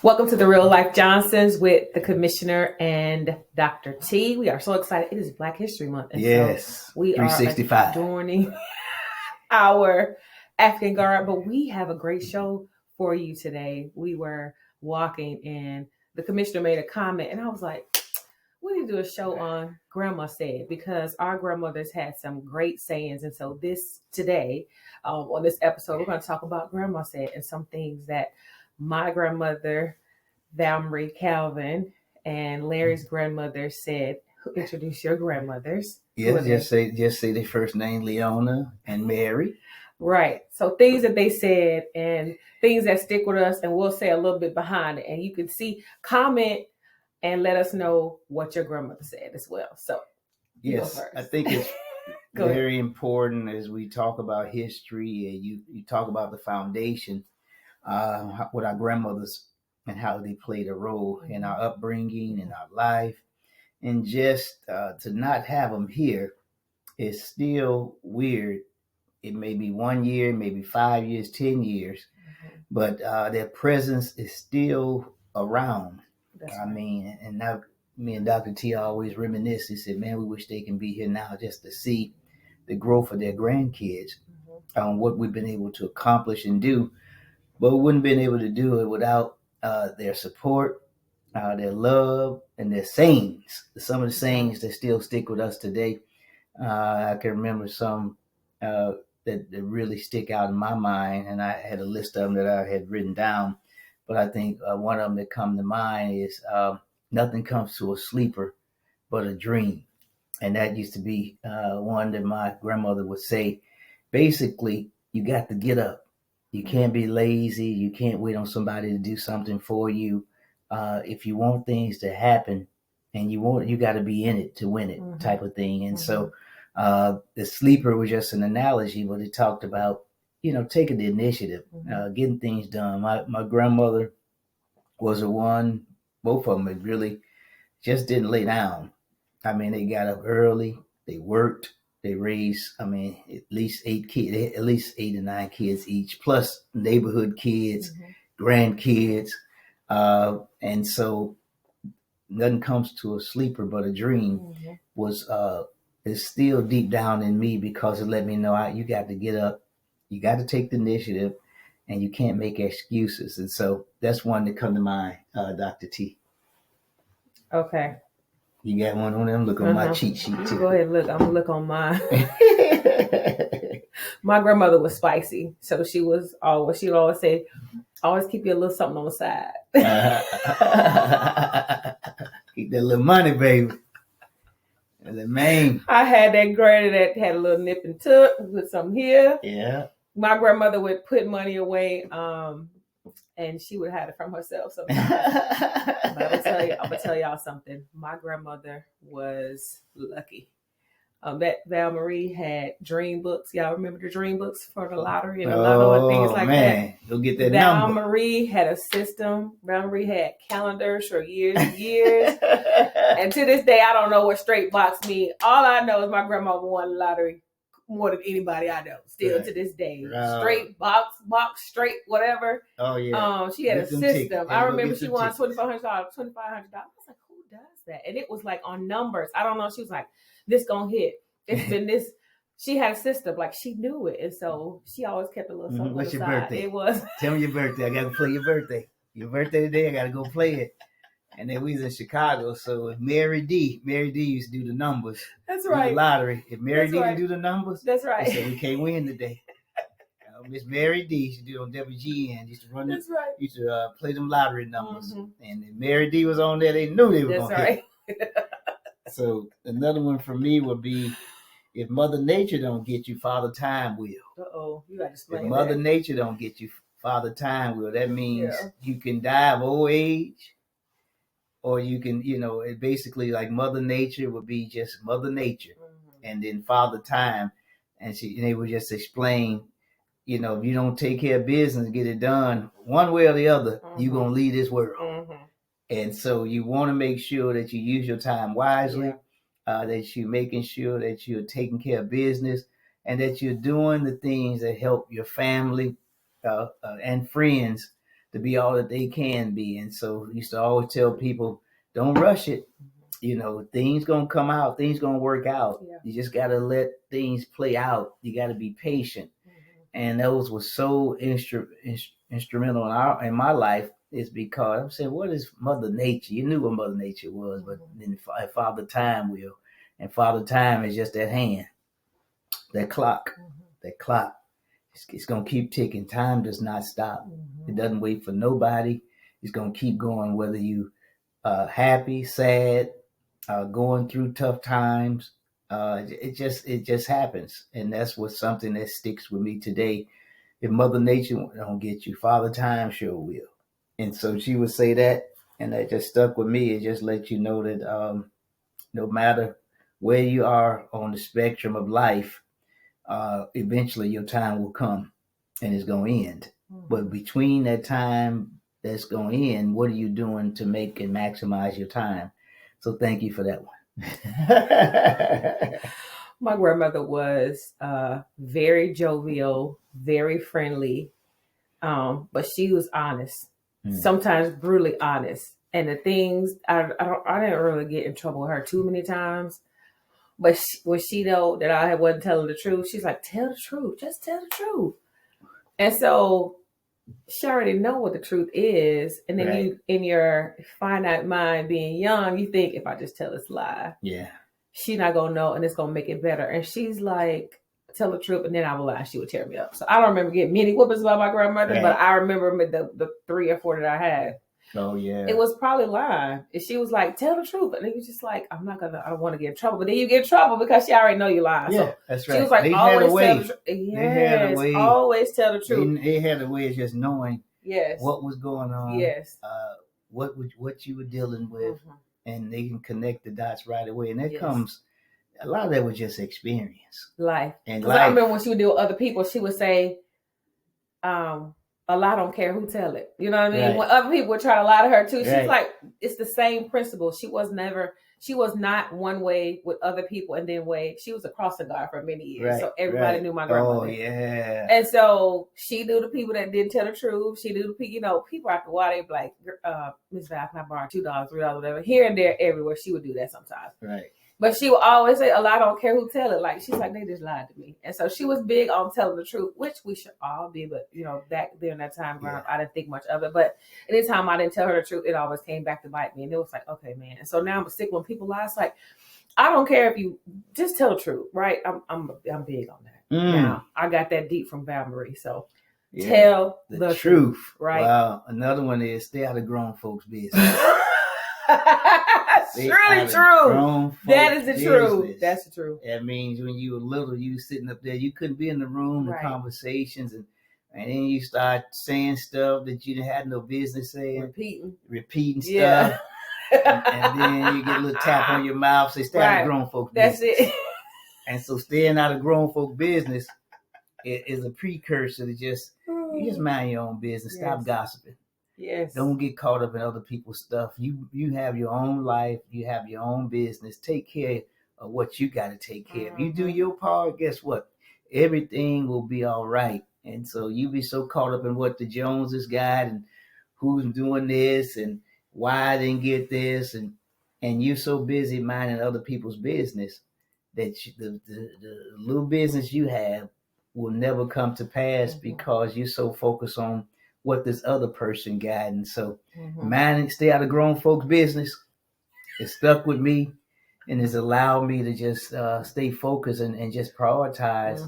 Welcome to the Real Life Johnsons with the Commissioner and Dr. T. We are so excited. It is Black History Month. And Yes, so we are 365. adorning our African garb, but we have a great show for you today. We were walking and the commissioner made a comment, and I was like, we need to do a show on Grandma Said, because our grandmothers had some great sayings. And so today, on this episode, we're going to talk about Grandma Said and some things that my grandmother, Valerie Calvin, and Larry's grandmother said. Introduce your grandmothers. Yes, just say their first name, Leona and Mary. Right. So things that they said and things that stick with us, and we'll say a little bit behind it. And you can comment and let us know what your grandmother said as well. So yes, I think it's very important as we talk about history and you talk about the foundation with our grandmothers and how they played a role in our upbringing, in our life. And just to not have them here is still weird. It may be 1 year, maybe 5 years, 10 years, but their presence is still around. And now me and Dr. T always reminisce. He said, man, we wish they can be here now just to see the growth of their grandkids, what we've been able to accomplish and do. But we wouldn't have been able to do it without their support, their love, and their sayings. Some of the sayings that still stick with us today. I can remember some that really stick out in my mind, and I had a list of them that I had written down. But I think one of them that come to mind is nothing comes to a sleeper but a dream. And that used to be one that my grandmother would say. Basically, you got to get up. You can't be lazy. You can't wait on somebody to do something for you. If you want things to happen, and you got to be in it to win it, type of thing. And so the sleeper was just an analogy, but it talked about, taking the initiative, getting things done. My grandmother was the one, both of them had really just didn't lay down. I mean, they got up early, they worked, they raised, at least 8 kids, at least 8 to 9 kids each, plus neighborhood kids, grandkids. And so nothing comes to a sleeper but a dream is still deep down in me, because it let me know you got to get up, you got to take the initiative, and you can't make excuses. And so that's one that come to mind, Dr. T. Okay. You got one on them? Look on my cheat sheet too. Go ahead, look. I'm gonna look on mine. My grandmother was spicy, so she would always say, always keep you a little something on the side. Keep that little money, baby. The main. I had that granny that had a little nip and tuck, put something here. Yeah. My grandmother would put money away, and she would hide it from herself sometimes. But I'm gonna tell y'all something. My grandmother was lucky. That Val Marie had dream books. Y'all remember the dream books for the lottery and the lotto and things like that? Go get that Val number. Marie had a system. Val Marie had calendars for years and years. And to this day, I don't know what straight box means. All I know is my grandma won the lottery more than anybody I know. Still to this day, straight box, straight whatever. Oh yeah. She had a system. I remember she won $2,500. I was like, who does that? And it was like on numbers. I don't know. She was like, this gonna hit. It's been this. She had a system, like she knew it, and so she always kept a little something. What's your side. birthday? It was. Tell me your birthday. I gotta play your birthday. Your birthday today. I gotta go play it. And then we was in Chicago, so if Mary D used to do the numbers. That's right. The lottery. If Mary D can do the numbers, that's right. So we can't win today. Miss Mary D used to do it on WGN. Used to run. That's right. Used to play them lottery numbers. And if Mary D was on there, they knew they were going to hit. So another one for me would be, if Mother Nature don't get you, Father Time will. You got to explain. If Mother Nature don't get you, Father Time will. That means you can die of old age, or you can, it basically like Mother Nature would be just Mother Nature, and then Father Time, and they would just explain, if you don't take care of business, get it done one way or the other, you're gonna leave this world. And so you want to make sure that you use your time wisely, that you're making sure that you're taking care of business, and that you're doing the things that help your family and friends to be all that they can be. And so I used to always tell people, don't rush it. You know, things gonna come out, things gonna work out. Yeah. You just gotta let things play out. You gotta be patient. And those were so instrumental in my life, is because I'm saying, what is Mother Nature? You knew what Mother Nature was, but then Father Time will. And Father Time is just that hand, that clock, that clock. It's going to keep ticking. Time does not stop. It doesn't wait for nobody. It's going to keep going, whether you happy, sad, going through tough times. It just happens. And that's what something that sticks with me today. If Mother Nature don't get you, Father Time sure will. And so she would say that, and that just stuck with me. It just let you know that no matter where you are on the spectrum of life, eventually your time will come and it's going to end. But between that time that's going to end, what are you doing to make and maximize your time? So thank you for that one. My grandmother was very jovial, very friendly, but she was honest, sometimes brutally honest. And the things, I didn't really get in trouble with her too many times. But when she know that I wasn't telling the truth, she's like, tell the truth. Just tell the truth. And so she already know what the truth is. And then you, in your finite mind being young, you think, if I just tell this lie, she's not going to know and it's going to make it better. And she's like, tell the truth. And then I will lie. She would tear me up. So I don't remember getting many whoopings by my grandmother, but I remember the 3 or 4 that I had. Oh, yeah. It was probably lying. And she was like, tell the truth. And he was just like, I don't want to get in trouble. But then you get in trouble because she already know you lying. Yeah, so that's right. She was like, they always tell the truth. Yes, always tell the truth. They had a way of just knowing what was going on. Yes. What you were dealing with. And they can connect the dots right away. And that comes, a lot of that was just experience. Life. And I remember when she would deal with other people, she would say, a lie don't care who tell it. You know what I mean? Right. When other people would try to lie to her too, she's like, it's the same principle. She was not one way with other people and then she was a crossing guard for many years. Right. So everybody knew my grandmother. Oh, yeah. And so she knew the people that didn't tell the truth. She knew the people, people after a while, they'd be like, Miss Val, can I borrow $2, $3, whatever. Here and there, everywhere. She would do that sometimes. Right. But she would always say, a lie don't care who tell it. Like, she's like, they just lied to me. And so she was big on telling the truth, which we should all be. But, back during that time, I didn't think much of it. But anytime I didn't tell her the truth, it always came back to bite me. And it was like, okay, man. And so now I'm sick when people lie. It's like, I don't care if you just tell the truth, right? I'm big on that. Now, I got that deep from Val Marie. So tell the truth, right? Wow. Another one is stay out of grown folks' business. That's really true. That is the truth. That's the truth. That means when you were little, you sitting up there, you couldn't be in the room in conversations, and then you start saying stuff that you had no business saying. Repeating stuff. And then you get a little tap on your mouth, say stay out of grown folks' business. That's it. And so staying out of grown folk business is a precursor to you just mind your own business. Stop gossiping. Yes. Don't get caught up in other people's stuff. You have your own life. You have your own business. Take care of what you got to take care of. You do your part, guess what? Everything will be all right. And so you be so caught up in what the Joneses got and who's doing this and why I didn't get this. And you're so busy minding other people's business that the little business you have will never come to pass because you're so focused on what this other person got. And so stay out of grown folks' business. It stuck with me and has allowed me to just stay focused and just prioritize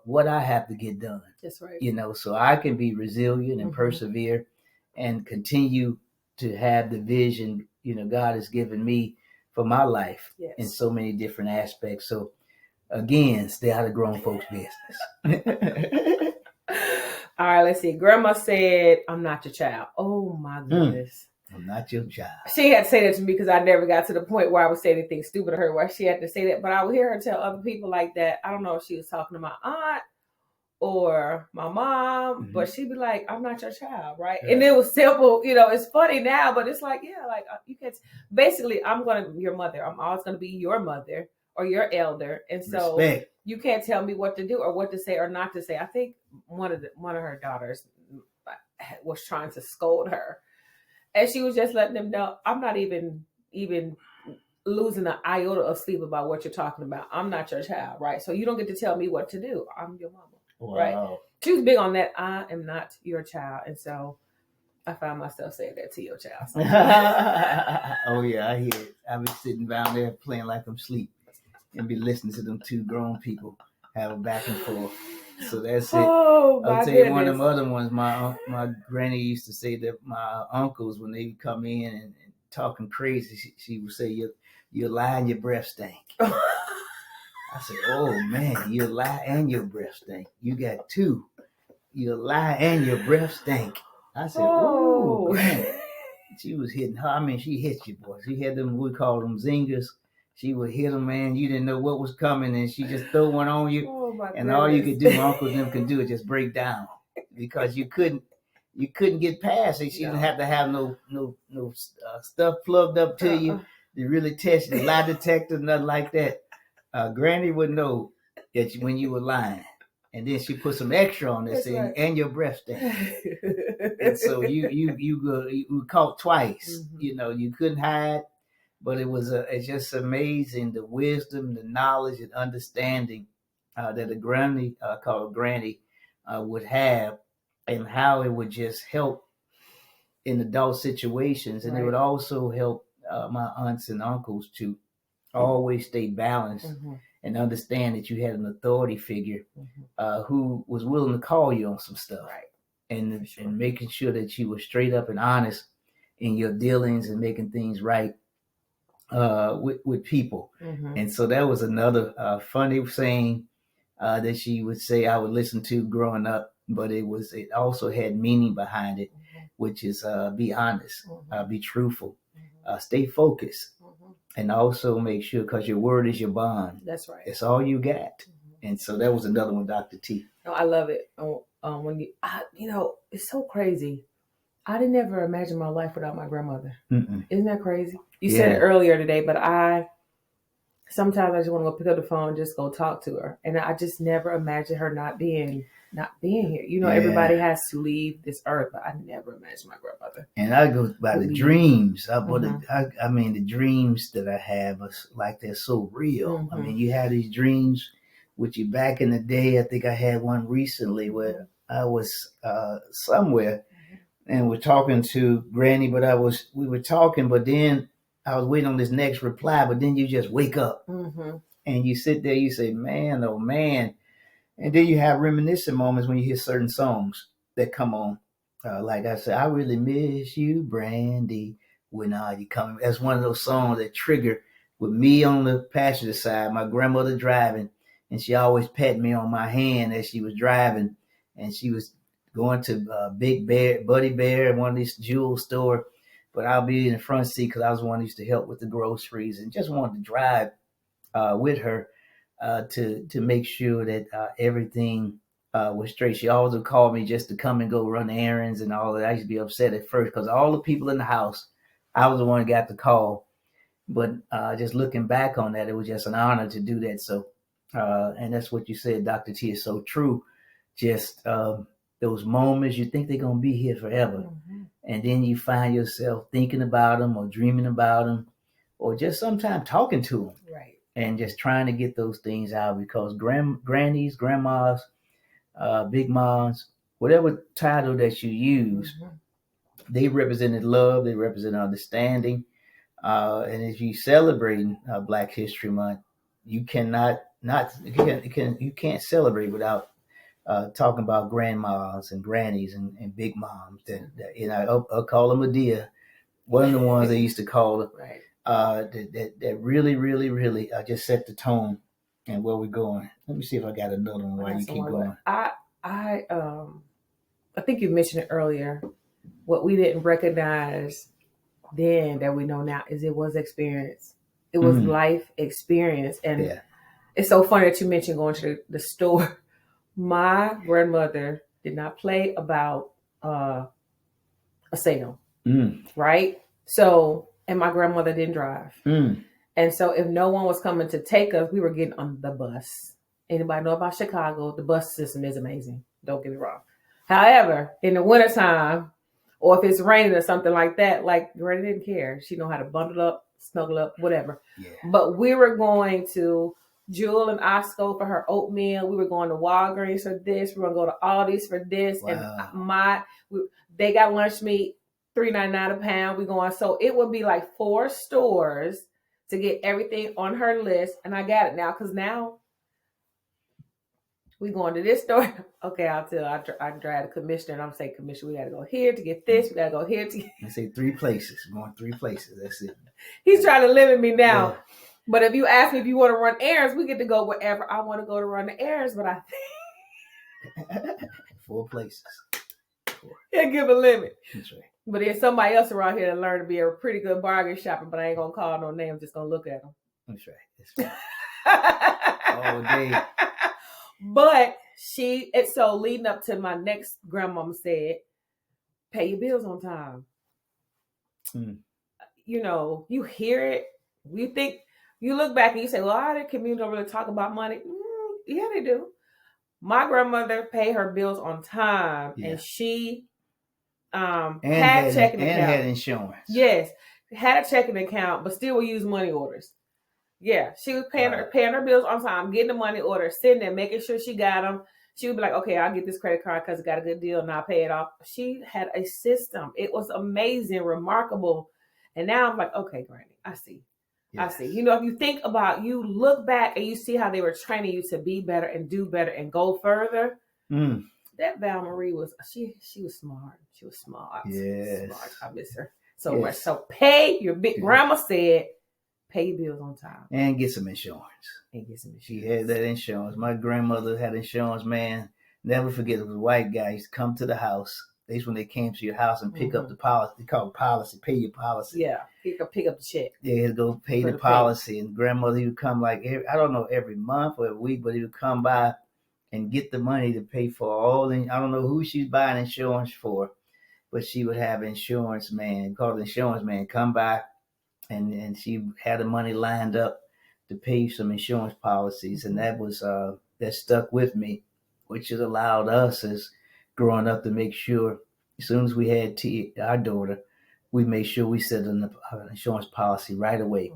what I have to get done. That's right. So I can be resilient and persevere and continue to have the vision, God has given me for my life in so many different aspects. So again, stay out of grown folks' business. All right, let's see. Grandma said, I'm not your child. Oh, my goodness. I'm not your child. She had to say that to me because I never got to the point where I would say anything stupid to her where she had to say that. But I would hear her tell other people like that. I don't know if she was talking to my aunt or my mom, but she'd be like, I'm not your child, right? And it was simple. It's funny now, but it's like, you can't. Basically, I'm your mother. I'm always going to be your mother or your elder. And so you can't tell me what to do or what to say or not to say. I think one of her daughters, was trying to scold her. And she was just letting them know, I'm not even losing an iota of sleep about what you're talking about. I'm not your child, right? So you don't get to tell me what to do. I'm your mama, right? She was big on that. I am not your child. And so I found myself saying that to your child. Oh, yeah, I hear it. I be sitting down there playing like I'm asleep and be listening to them two grown people have a back and forth. So that's it. Oh, I'll tell you one of them other ones. My granny used to say that my uncles, when they would come in and talking crazy, she would say, "You lie and your breath stink." I said, "Oh man, you lie and your breath stink. You got two. You lie and your breath stink." I said, "Oh, man." She was hitting her. I mean, she hit you, boy. She had them, we call them zingers. She would hit them, man. You didn't know what was coming, and she just throw one on you. And all you could do, my uncles and them could do, is just break down, because you couldn't get past it. She didn't have to have no stuff plugged up to you to really test the lie detector, nothing like that. Granny would know that when you were lying, and then she put some extra on this thing, and your breath stink. And so you caught twice. Mm-hmm. You know, you couldn't hide. But it's just amazing, the wisdom, the knowledge, and understanding that a granny, called granny, would have, and how it would just help in adult situations. And it would also help my aunts and uncles to always stay balanced, mm-hmm. and understand that you had an authority figure, mm-hmm. Who was willing to call you on some stuff. Right. And making sure that you were straight up and honest in your dealings and making things right with people. Mm-hmm. And so that was another funny saying that she would say I would listen to growing up, but it also had meaning behind it, mm-hmm. which is be honest, mm-hmm. Be truthful, mm-hmm. Stay focused, mm-hmm. and also make sure, because your word is your bond. That's right. It's all you got. Mm-hmm. And so that was another one, Dr. T. No, I love it. When it's so crazy. I didn't ever imagine my life without my grandmother. Mm-mm. Isn't that crazy? You said it earlier today, but sometimes I just want to go pick up the phone and just go talk to her. And I just never imagined her not being here. You know, everybody has to leave this earth, but I never imagined my grandmother. And I go by the dreams. Mm-hmm. I mean, the dreams that I have are like, they're so real. Mm-hmm. I mean, you have these dreams with you back in the day. I think I had one recently where I was somewhere, and we're talking to Granny, but we were talking, but then I was waiting on this next reply, but then you just wake up, mm-hmm. and you sit there, you say, man, oh man. And then you have reminiscent moments when you hear certain songs that come on. Like I said, I really miss you, Brandy. When are you coming? That's one of those songs that trigger with me on the passenger side, my grandmother driving, and she always pat me on my hand as she was driving, and she was going to Big Bear, Buddy Bear, one of these jewel store, but I'll be in the front seat because I was one who used to help with the groceries, and just wanted to drive with her to make sure that everything was straight. She always would call me just to come and go run errands and all that. I used to be upset at first because all the people in the house, I was the one who got the call. But just looking back on that, it was just an honor to do that. So, and that's what you said, Dr. T, is so true. Just those moments, you think they're going to be here forever. Mm-hmm. And then you find yourself thinking about them or dreaming about them, or just sometimes talking to them. Right. And just trying to get those things out, because grannies, grandmas, big moms, whatever title that you use, mm-hmm. they represented love, they represent understanding. And if you celebrating Black History Month, you can't celebrate without talking about grandmas and grannies and big moms. I'll call them a dear. One of the ones they used to call them. Right. That really, really, really just set the tone and where we're going. Let me see if I got another one while you keep going. I think you mentioned it earlier. What we didn't recognize then that we know now is it was experience. It was life experience. And it's so funny that you mentioned going to the store. My grandmother did not play about a sale, right? So, and my grandmother didn't drive. And so if no one was coming to take us, we were getting on the bus. Anybody know about Chicago? The bus system is amazing. Don't get me wrong. However, in the wintertime, or if it's raining or something like that, like Granny didn't care. She know how to bundle up, snuggle up, whatever. Yeah. But we were going to Jewel and Osco for her oatmeal. We were going to Walgreens for this. We were going to go to Aldi's for this. Wow. And they got lunch meat, $3.99 a pound. We going, so it would be like 4 stores to get everything on her list. And I got it now, because now we going to this store. Okay, I'll tell. I drive the commissioner, and I'm saying, Commissioner, we got to go here to get this. We got to go here to get. I say 3 places. We're going 3 places. That's it. He's trying to limit me now. Yeah. But if you ask me if you want to run errands, we get to go wherever I want to go to run the errands. But I think 4 places. Can't give a limit. That's right. But there's somebody else around here that learned to be a pretty good bargain shopper, but I ain't going to call no name. I'm just going to look at them. That's right. That's right. All day. But so leading up to my next grandmama said, pay your bills on time. You know, you hear it. You think, you look back and you say, well, the community don't really talk about money. Yeah, they do. My grandmother paid her bills on time, and she had checking account. And had insurance. Yes, had a checking account, but still would use money orders. Yeah, she was paying her bills on time, getting the money order, sitting there, making sure she got them. She would be like, okay, I'll get this credit card because it got a good deal and I'll pay it off. She had a system. It was amazing, remarkable. And now I'm like, okay, Granny, I see. Yes. I see. You know, if you think about, you look back and you see how they were training you to be better and do better and go further. That Val Marie was, she was smart. She was smart. Yes. Smart. I miss her so much. So pay your big, grandma said, pay your bills on time. And get some insurance. She had that insurance. My grandmother had insurance, man. Never forget, it was a white guy. He used to come to the house. That's when they came to your house and pick up the policy. They call it policy, pay your policy. Yeah, pick up the check. They had to go pay the policy. And grandmother, he would come like, I don't know, every month or every week, but he would come by and get the money to pay for all. And I don't know who she's buying insurance for, but she would have insurance man, called insurance man, come by. And she had the money lined up to pay some insurance policies. And that was, that stuck with me, which has allowed us as growing up to make sure as soon as we had our daughter, we made sure we set an insurance policy right away.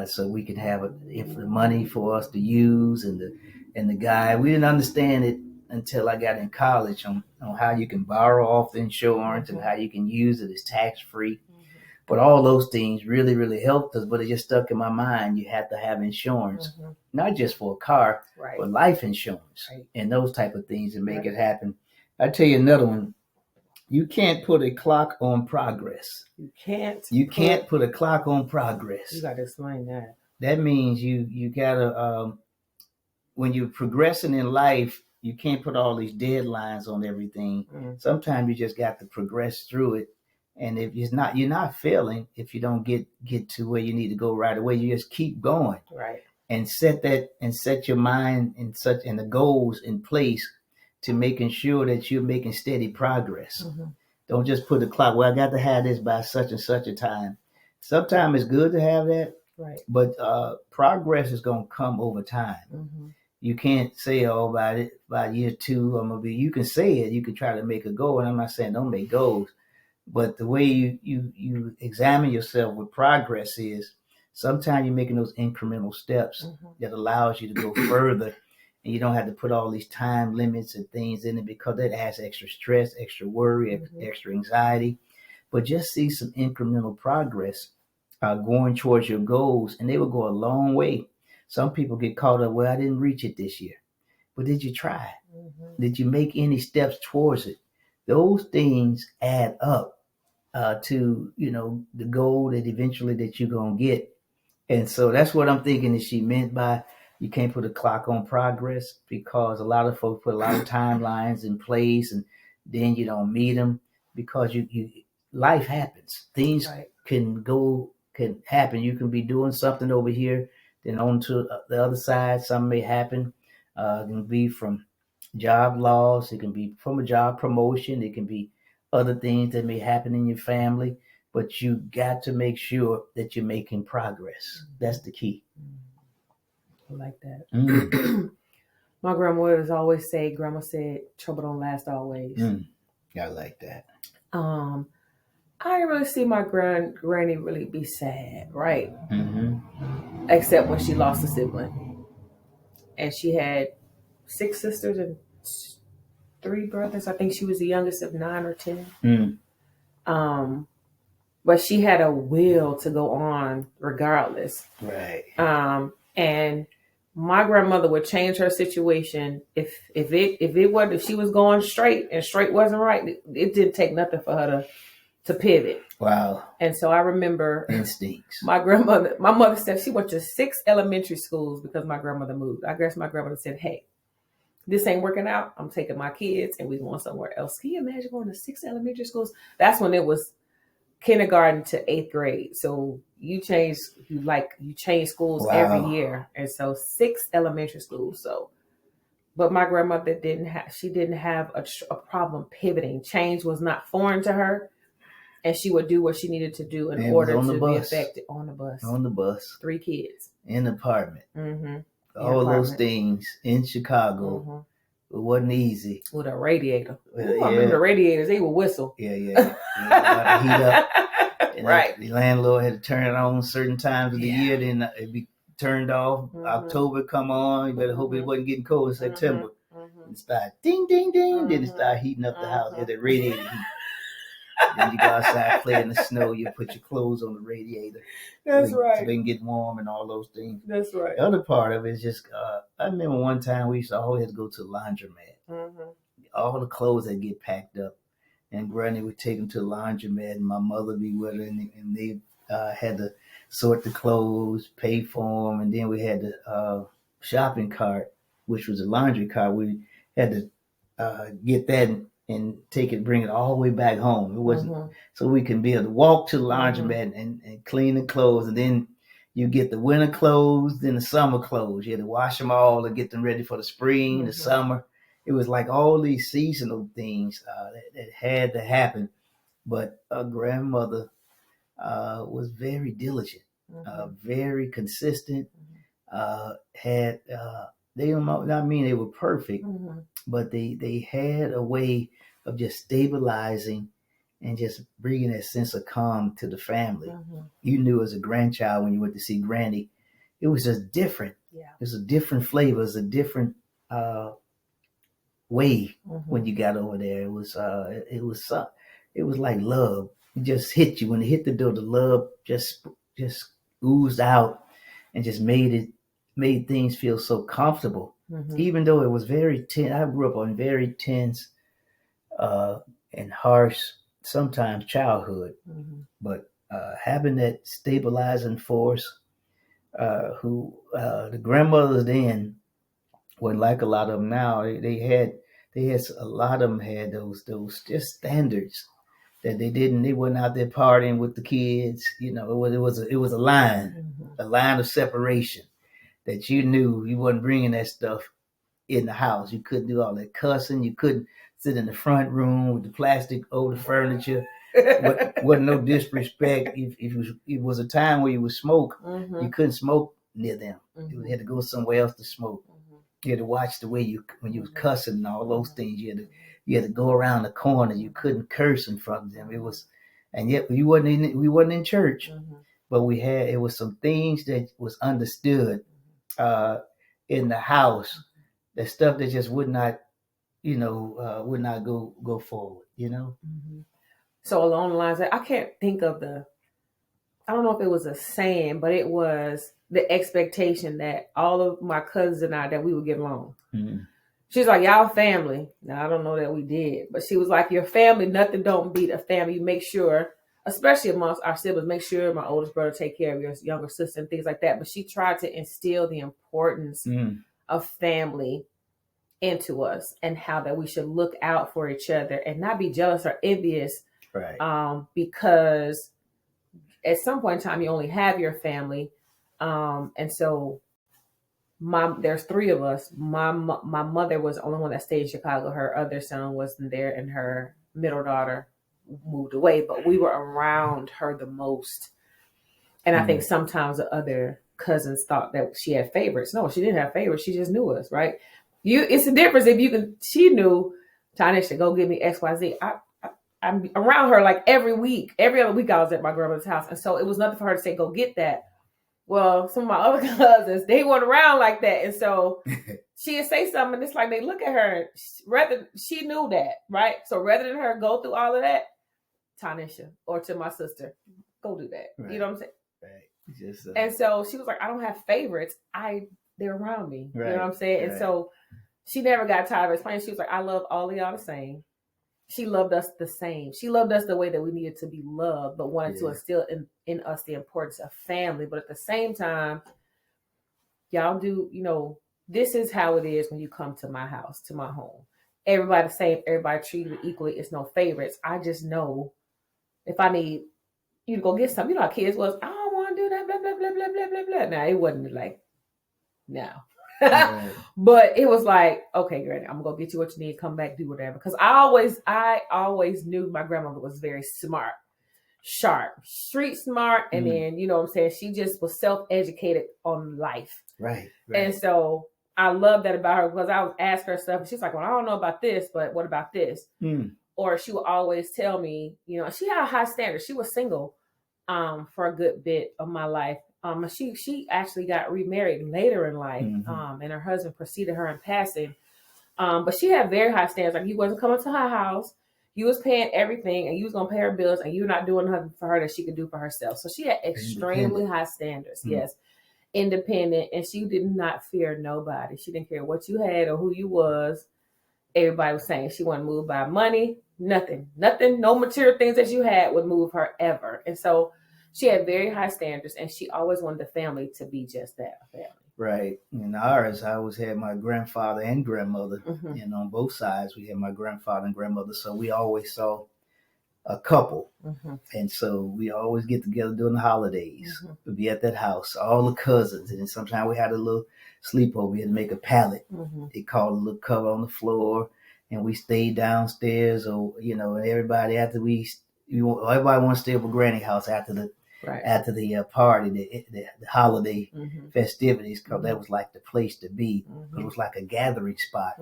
So we could have the money for us to use. And the guy, we didn't understand it until I got in college on how you can borrow off the insurance and how you can use it as tax-free. But all those things really, really helped us. But it just stuck in my mind. You have to have insurance, not just for a car, but life insurance and those type of things to make it happen. I tell you another one. You can't put a clock on progress. You can't put a clock on progress. You got to explain that. That means you gotta when you're progressing in life, you can't put all these deadlines on everything. Sometimes you just got to progress through it. And if you're not failing if you don't get to where you need to go right away. You just keep going, and set your mind and the goals in place to making sure that you're making steady progress. Don't just put a clock. Well, I got to have this by such and such a time. Sometimes it's good to have that, but progress is going to come over time. You can't say, by year 2 I'm gonna be. You can say it. You can try to make a goal, and I'm not saying don't make goals. But the way you examine yourself with progress is sometimes you're making those incremental steps that allows you to go further, and you don't have to put all these time limits and things in it because that adds extra stress, extra worry, extra anxiety. But just see some incremental progress going towards your goals, and they will go a long way. Some people get caught up, well, I didn't reach it this year. But did you try? Did you make any steps towards it? Those things add up to, the goal that eventually that you're going to get. And so that's what I'm thinking that she meant by you can't put a clock on progress, because a lot of folks put a lot of timelines in place and then you don't meet them because life happens. Things can happen. You can be doing something over here, then on to the other side, something may happen. It can be from job loss. It can be from a job promotion. It can be other things that may happen in your family, but you got to make sure that you're making progress. That's the key. I like that. My grandmother always say, Grandma said, trouble don't last always. I like that. I didn't really see my granny really be sad, right? Mm-hmm. Except when she lost a sibling. And she had 6 sisters and 3 brothers. I think she was the youngest of 9 or 10. But she had a will to go on regardless. Right. And my grandmother would change her situation if she was going straight and straight wasn't right. It didn't take nothing for her to pivot. Wow. And so I remember instincts. My mother said she went to 6 elementary schools because my grandmother moved. I guess my grandmother said, hey, this ain't working out. I'm taking my kids and we going somewhere else. Can you imagine going to 6 elementary schools? That's when it was kindergarten to 8th grade. So you change schools every year. And so 6 elementary schools. So, but my grandmother didn't have a problem pivoting. Change was not foreign to her. And she would do what she needed to do in order to be effective on the bus. On the bus. 3 kids. In the apartment. Mm-hmm. All those things in Chicago. Mm-hmm. It wasn't easy. With a radiator. I remember the radiators, they would whistle. Yeah. Heat up. And right. The landlord had to turn it on certain times of the year, then it'd be turned off. Mm-hmm. October come on. You better hope it wasn't getting cold in September. Mm-hmm. And it started ding, ding, ding. Mm-hmm. Then it started heating up the house. Had the radiator heat. Then you go outside, play in the snow. You put your clothes on the radiator. That's right. So they can get warm and all those things. That's right. The other part of it is just, I remember one time we used to always go to the laundromat. Mm-hmm. All the clothes that get packed up. And Granny would take them to the laundromat and my mother would be with her. And they had to sort the clothes, pay for them. And then we had the shopping cart, which was a laundry cart. We had to get that and take it, bring it all the way back home. It wasn't so we can be able to walk to the laundromat and clean the clothes, and then you get the winter clothes, then the summer clothes. You had to wash them all to get them ready for the spring, the summer. It was like all these seasonal things that had to happen. But a grandmother was very diligent, very consistent. They don't not mean they were perfect, but they had a way of just stabilizing and just bringing that sense of calm to the family. You knew as a grandchild when you went to see Granny, it was just different. Yeah. It was a different flavor. It was a different way when you got over there. It was like love. It just hit you when it hit the door. The love just oozed out and just made things feel so comfortable. Even though it was very tense. I grew up on very tense and harsh, sometimes childhood. But having that stabilizing force, the grandmothers then wasn't like a lot of them now. They had a lot of them had those just standards that they weren't out there partying with the kids. You know, it was a line, a line of separation that you knew you wasn't bringing that stuff in the house. You couldn't do all that cussing. You couldn't sit in the front room with the plastic over the furniture. Wasn't no disrespect. If it was a time where you would smoke, you couldn't smoke near them. You had to go somewhere else to smoke. You had to watch the way when you was cussing and all those things. You had to go around the corner. You couldn't curse in front of them. It was, and yet we wasn't in church, but it was some things that was understood in the house. That stuff that just would not go forward. So along the lines, I can't think of I don't know if it was a saying, but it was the expectation that all of my cousins and I, that we would get along. She's like, y'all family. Now, I don't know that we did, but she was like, your family, nothing don't beat a family. You make sure, especially amongst our siblings, make sure my oldest brother take care of your younger sister and things like that. But she tried to instill the importance of family into us and how that we should look out for each other and not be jealous or envious. Right. Because at some point in time, you only have your family. And so there's 3 of us. My mother was the only one that stayed in Chicago. Her other son wasn't there and her middle daughter moved away, but we were around her the most. And I think sometimes the other cousins thought that she had favorites. No, she didn't have favorites. She just knew us, right? It's a difference if you can. She knew Tanisha go get me XYZ. I'm around her like every week, every other week I was at my grandmother's house, and so it was nothing for her to say go get that. Well, some of my other cousins, they weren't around like that, and so she'd say something, and it's like they look at her. Rather, she knew that, right? So rather than her go through all of that, Tanisha or to my sister, go do that. Right. You know what I'm saying? Right. Just, and so she was like, I don't have favorites. They're around me. Right. You know what I'm saying? Right. And so she never got tired of explaining. She was like, I love all of y'all the same. She loved us the same. She loved us the way that we needed to be loved, but wanted to instill in us the importance of family. But at the same time, y'all do, you know, this is how it is when you come to my house, to my home. Everybody the same, everybody treated equally. It's no favorites. I just know if I need you to go get something, you know how kids was, I don't want to do that, blah, blah, blah, blah, blah, blah, blah. Now, it wasn't like, no. Right. But it was like, okay, Granny, I'm gonna go get you what you need, come back, do whatever. Because I always knew my grandmother was very smart, sharp, street smart, and then, you know what I'm saying, she just was self-educated on life. Right. And so I love that about her, because I would ask her stuff and she's like, well, I don't know about this, but what about this? Or she would always tell me, you know, she had a high standard. She was single for a good bit of my life. She actually got remarried later in life, and her husband preceded her in passing. But she had very high standards. Like, you wasn't coming to her house, you was paying everything, and you was gonna pay her bills, and you're not doing nothing for her that she could do for herself. So she had extremely high standards. Yes, independent, and she did not fear nobody. She didn't care what you had or who you was. Everybody was saying she wasn't moved by money. Nothing, no material things that you had would move her ever. And so she had very high standards, and she always wanted the family to be just that, a family. Right. In ours, I always had my grandfather and grandmother, and on both sides, we had my grandfather and grandmother. So we always saw a couple. And so we always get together during the holidays. We'd be at that house, all the cousins. And sometimes we had a little sleepover. We had to make a pallet. They called a little cover on the floor, and we stayed downstairs, or, you know, and everybody after everybody wanted to stay up at Granny's house after the party, the holiday festivities, because that was like the place to be. It was like a gathering spot.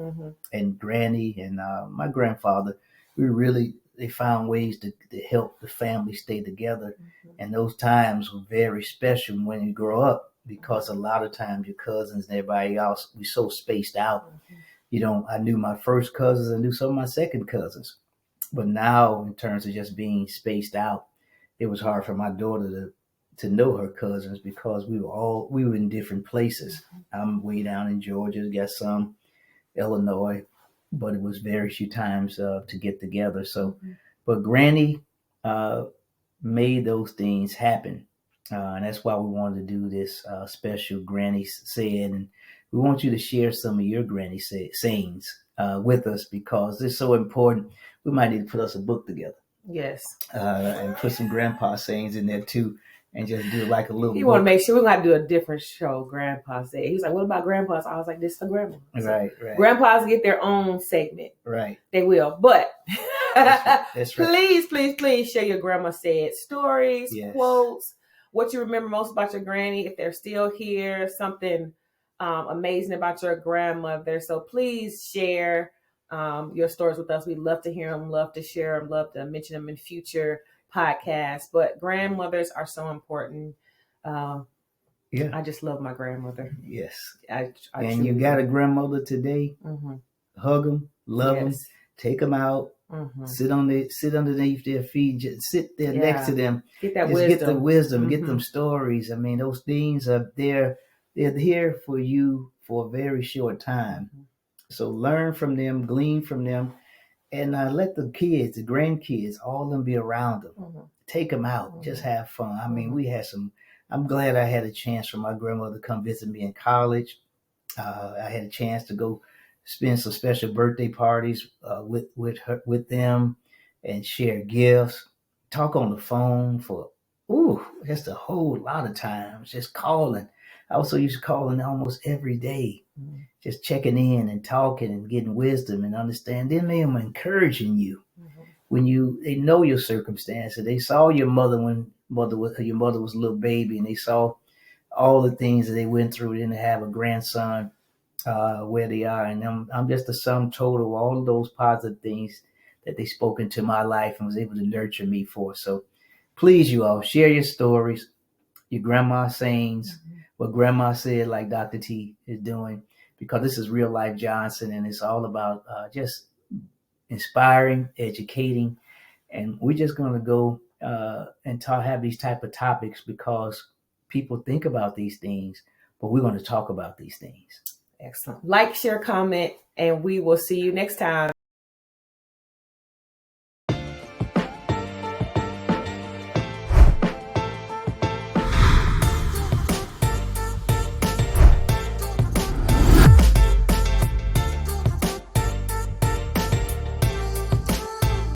And Granny and my grandfather, they found ways to help the family stay together. And those times were very special when you grow up, because a lot of times your cousins and everybody else, we so spaced out. You know, I knew my first cousins, I knew some of my second cousins. But now, in terms of just being spaced out, it was hard for my daughter to know her cousins, because we were in different places. I'm way down in Georgia, got some Illinois, but it was very few times to get together. So, but Granny made those things happen. And that's why we wanted to do this special Granny Said. And we want you to share some of your Granny sayings with us, because it's so important. We might need to put us a book together. Yes. And put some grandpa sayings in there too, and just do like a little. You want to make sure we're going to do a different show. Grandpa said, he was like, "What about grandpas?" I was like, "This for grandma." Right. Grandpas get their own segment. Right. They will, but that's right. please share your grandma said stories, quotes, what you remember most about your granny, if they're still here, something amazing about your grandmother. So please share your stories with us. We'd love to hear them, love to share them, love to mention them in future podcasts. But grandmothers are so important. I just love my grandmother. Yes. And you got a grandmother today, hug them, love them, take them out, sit underneath their feet, just sit there next to them. Get that wisdom. Get the wisdom, get them Mm-hmm. stories. I mean, those things are there. They're here for you for a very short time. So learn from them, glean from them, and let the kids, the grandkids, all of them be around them. Take them out, just have fun. I mean, we had some. I'm glad I had a chance for my grandmother to come visit me in college. I had a chance to go spend some special birthday parties with them, and share gifts. Talk on the phone for just a whole lot of times. Just calling. I also used to calling almost every day, just checking in and talking and getting wisdom and understanding. Then them encouraging you when they know your circumstances. They saw your mother when your mother was a little baby, and they saw all the things that they went through. Then to have a grandson where they are. And I'm just a sum total of all of those positive things that they spoke into my life and was able to nurture me for. So please, you all, share your stories, your grandma sayings, what grandma said, like Dr. T is doing, because this is Real Life Johnson, and it's all about just inspiring, educating, and we're just going to go and have these type of topics because people think about these things, but we're going to talk about these things. Excellent. Like, share, comment, and we will see you next time.